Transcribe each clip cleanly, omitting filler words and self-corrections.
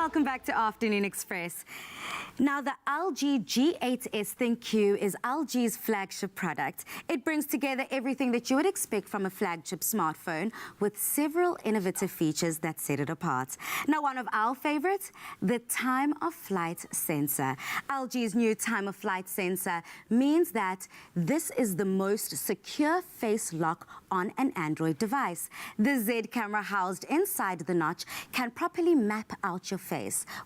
welcome back to Afternoon Express. Now, the LG G8S ThinQ is LG's flagship product. It brings together everything that you would expect from a flagship smartphone with several innovative features that set it apart. Now, one of our favorites, the time of flight sensor. LG's new time of flight sensor means that this is the most secure face lock on an Android device. The Z camera housed inside the notch can properly map out your face.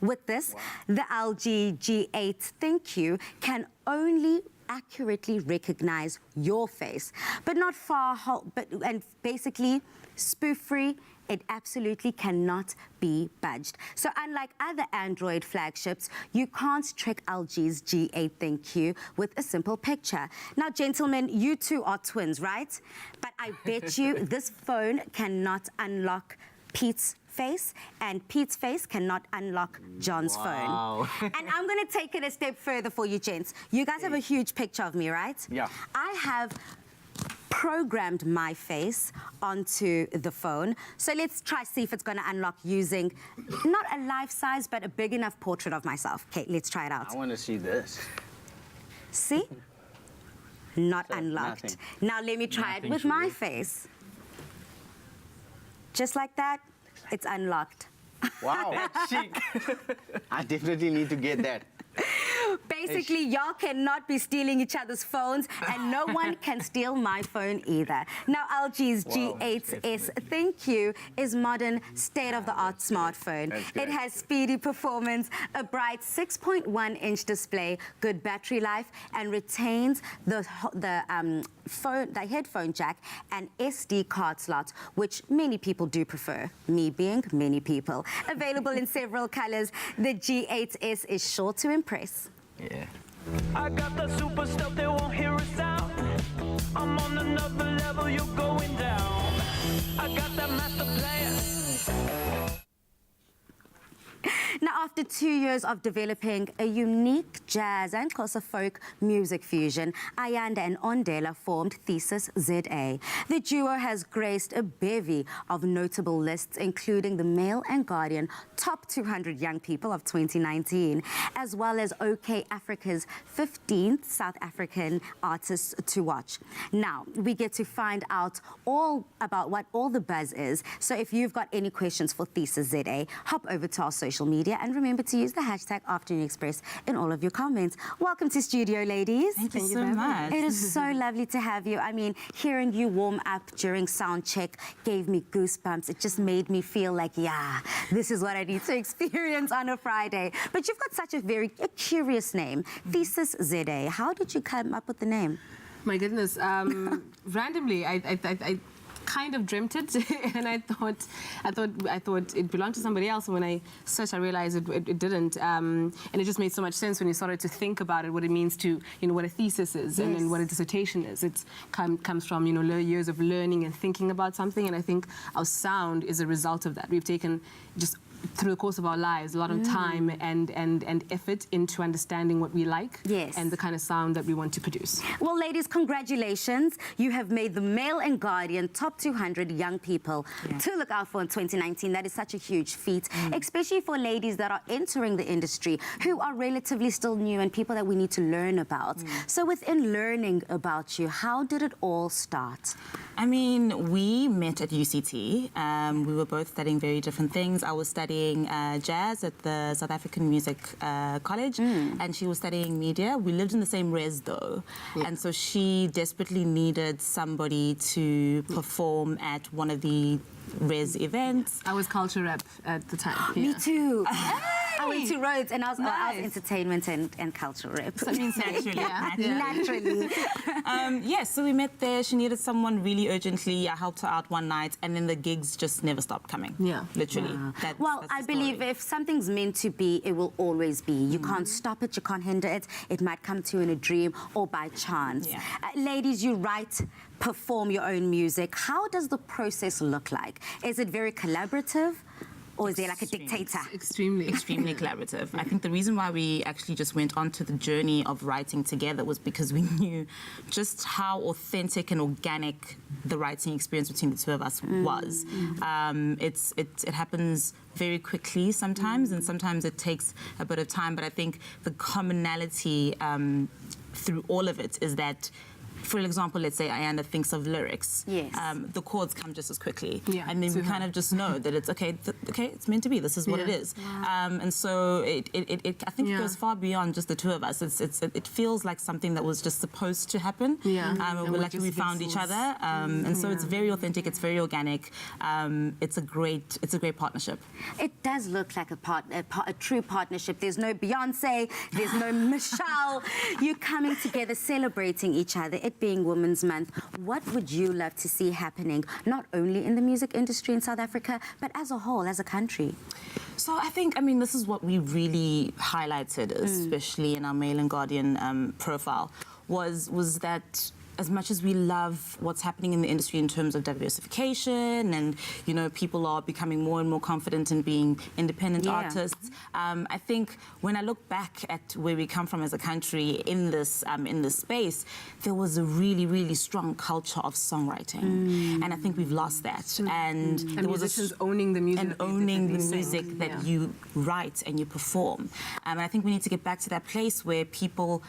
With this, the LG G8 ThinQ can only accurately recognize your face, but not and basically spoof-free. It absolutely cannot be budged. So unlike other Android flagships, you can't trick LG's G8 ThinQ with a simple picture. Now, gentlemen, you two are twins, right? But I bet you this phone cannot unlock Pete's face, and Pete's face cannot unlock John's phone. And I'm going to take it a step further for you, gents. You guys have a huge picture of me, right? Yeah. I have programmed my face onto the phone. So let's try see if it's going to unlock using not a life-size, but a big enough portrait of myself. Okay, let's try it out. I want to see this. See? Not unlocked. Nothing. Now let me try it with my face. Just like that, it's unlocked. Wow, that's chic. I definitely need to get that. Basically, y'all cannot be stealing each other's phones, and no one can steal my phone either. Now, LG's G8S ThinQ is modern, state-of-the-art smartphone. It has speedy performance, a bright 6.1-inch display, good battery life, and retains the headphone jack and SD card slots, which many people do prefer, me being many people. Available in several colors, the G8S is sure to impress. Yeah. I got the super stuff, they won't hear a sound. I'm on another level, you're going down. I got that master plan. Now, after 2 years of developing a unique jazz and Xhosa folk music fusion, Ayanda and Ondela formed Thesis ZA. The duo has graced a bevy of notable lists, including the Mail and Guardian Top 200 Young People of 2019, as well as OK Africa's 15th South African artists to watch. Now, we get to find out all about what all the buzz is. So if you've got any questions for Thesis ZA, hop over to our social media and remember to use the hashtag Afternoon Express in all of your comments. Welcome to studio, ladies. Thank you so much. It is so lovely to have you. I mean, hearing you warm up during sound check gave me goosebumps. It just made me feel like, yeah, this is what I need to experience on a Friday. But you've got such a very curious name, Thesis ZA. How did you come up with the name? My goodness, randomly, I kind of dreamt it, and I thought it belonged to somebody else. And when I searched, I realized it didn't, and it just made so much sense when you started to think about it, what it means to, you know, what a thesis is, yes, and what a dissertation is. It comes from, you know, years of learning and thinking about something, and I think our sound is a result of that. We've taken just through the course of our lives a lot of time and effort into understanding what we like, yes, and the kind of sound that we want to produce. Well, ladies, congratulations. You have made the Mail and Guardian Top 200 Young People to look out for in 2019. That is such a huge feat, especially for ladies that are entering the industry, who are relatively still new and people that we need to learn about. So within learning about you, how did it all start? I mean, we met at UCT. We were both studying very different things. I was studying jazz at the South African Music College, and she was studying media. We lived in the same res, though, and so she desperately needed somebody to perform at one of the res events. I was culture rep at the time. Me too. I went to Rhodes, and I was entertainment and culture rep. So naturally. Naturally. Yes, so we met there. She needed someone really urgently. I helped her out one night, and then the gigs just never stopped coming. Yeah. Literally. That's I believe if something's meant to be, it will always be. You can't stop it, you can't hinder it. It might come to you in a dream or by chance. Yeah. Ladies, you write, perform your own music. How does the process look like? Is it very collaborative? Or is there like a dictator? Extremely. Extremely collaborative. I think the reason why we actually just went on to the journey of writing together was because we knew just how authentic and organic the writing experience between the two of us was. It happens very quickly sometimes, and sometimes it takes a bit of time, but I think the commonality through all of it is that, for example, let's say Ayanda thinks of lyrics. Yes. The chords come just as quickly. Yeah, and then we to kind of just know that it's okay, it's meant to be. This is what it is. And so I think it goes far beyond just the two of us. It feels like something that was just supposed to happen. Yeah. And we're lucky we found each other. And so it's very authentic, it's very organic. It's a great partnership. It does look like a true partnership. There's no Beyonce, there's no Michelle. You're coming together, celebrating each other. It being Women's Month, what would you love to see happening, not only in the music industry in South Africa, but as a whole, as a country? So I think, this is what we really highlighted, especially in our Mail and Guardian profile, was that as much as we love what's happening in the industry in terms of diversification and, people are becoming more and more confident in being independent artists, I think when I look back at where we come from as a country in this space, there was a really, really strong culture of songwriting. And I think we've lost that. And there was musicians owning the music. And owning the music that you write and you perform. And I think we need to get back to that place where people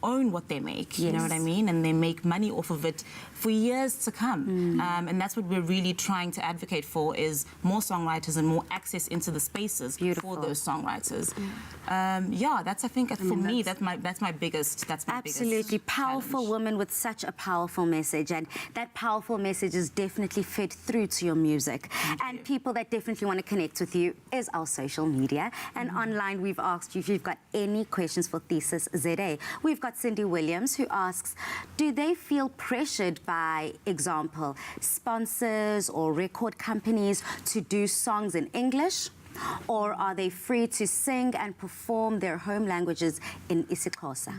own what they make, you know what I mean? And they make money off of it for years to come. And that's what we're really trying to advocate for, is more songwriters and more access into the spaces for those songwriters. That's, I think, for me, that's my biggest Absolutely. Powerful challenge. woman with such a powerful message, and that powerful message is definitely fed through to your music. And people that definitely want to connect with you is our social media. And online, we've asked you if you've got any questions for Thesis ZA. We've got Cindy Williams, who asks, do they feel pressured by, example, sponsors or record companies to do songs in English? Or are they free to sing and perform their home languages in isiXhosa?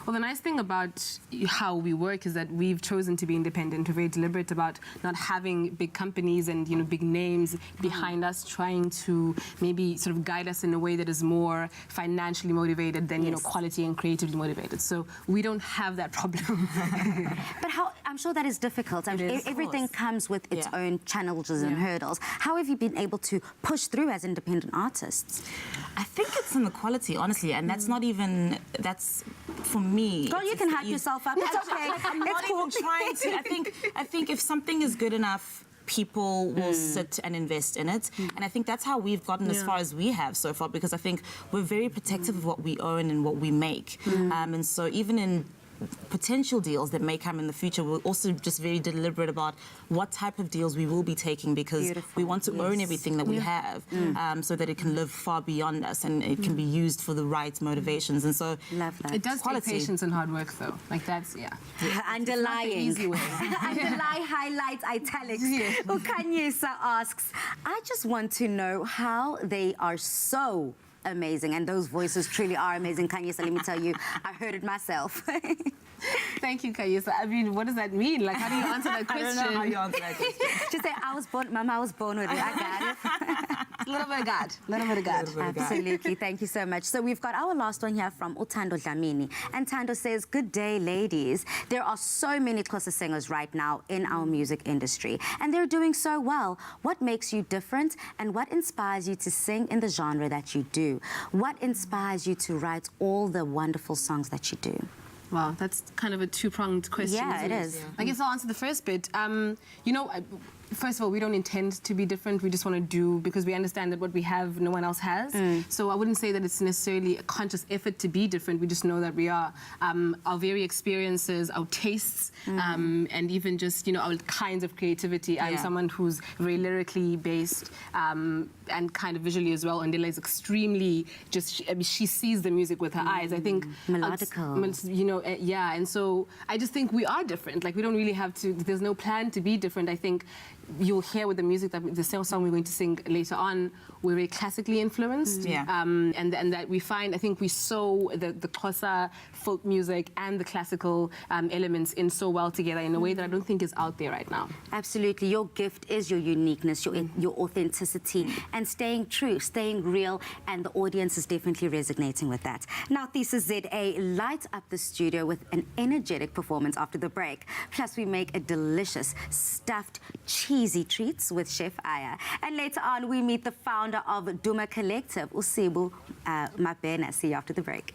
Well, the nice thing about how we work is that we've chosen to be independent. We're very deliberate about not having big companies and big names behind us trying to maybe sort of guide us in a way that is more financially motivated than quality and creatively motivated. So we don't have that problem. But I'm sure that is difficult. Everything comes with its own challenges and hurdles. How have you been able to push through as independent artists? I think it's in the quality, honestly, and that's not even, that's for me. Girl, you can hype yourself up. It's okay. I'm not even trying to. I think if something is good enough, people will sit and invest in it. And I think that's how we've gotten as far as we have so far, because I think we're very protective of what we own and what we make. And so even in potential deals that may come in the future, we're also just very deliberate about what type of deals we will be taking, because we want to own everything that we have, so that it can live far beyond us and it can be used for the right motivations. And so love that. It does take patience and hard work, though. Like that's underlying. Easy way. Underlie, highlights, italics. Ukanyisa asks, I just want to know how they are so amazing, and those voices truly are amazing. Kanyisa, let me tell you, I heard it myself. Thank you, Kayisa. I mean, what does that mean? Like, how do you answer that question? I don't know how you answer that question. Just say, Mama, I was born with it. I got it. A little bit of God. A little bit of God. Absolutely. Thank you so much. So we've got our last one here from Utando Dlamini. And Tando says, good day, ladies. There are so many Xhosa singers right now in our music industry, and they're doing so well. What makes you different, and what inspires you to sing in the genre that you do? What inspires you to write all the wonderful songs that you do? Wow, that's kind of a two-pronged question. Yeah, isn't it is. I guess I'll answer the first bit. First of all, we don't intend to be different. We just want to do, because we understand that what we have, no one else has. So I wouldn't say that it's necessarily a conscious effort to be different. We just know that we are. Our very experiences, our tastes, and even just, our kinds of creativity. I'm someone who's very lyrically based and kind of visually as well. And Ndela is extremely she sees the music with her eyes. I think melodical. And so I just think we are different. Like, we don't really have to. There's no plan to be different. I think you'll hear with the music that the same song we're going to sing later on, we're very classically influenced. Yeah. And that we find, I think we sew the Xhosa folk music and the classical elements in so well together in a way that I don't think is out there right now. Absolutely. Your gift is your uniqueness, your authenticity, and staying true, staying real, and the audience is definitely resonating with that. Now, Thesis ZA light up the studio with an energetic performance after the break. Plus, we make a delicious stuffed cheesy treats with Chef Aya. And later on, we meet the founder of Duma Collective, Usibu Mabena. See you after the break.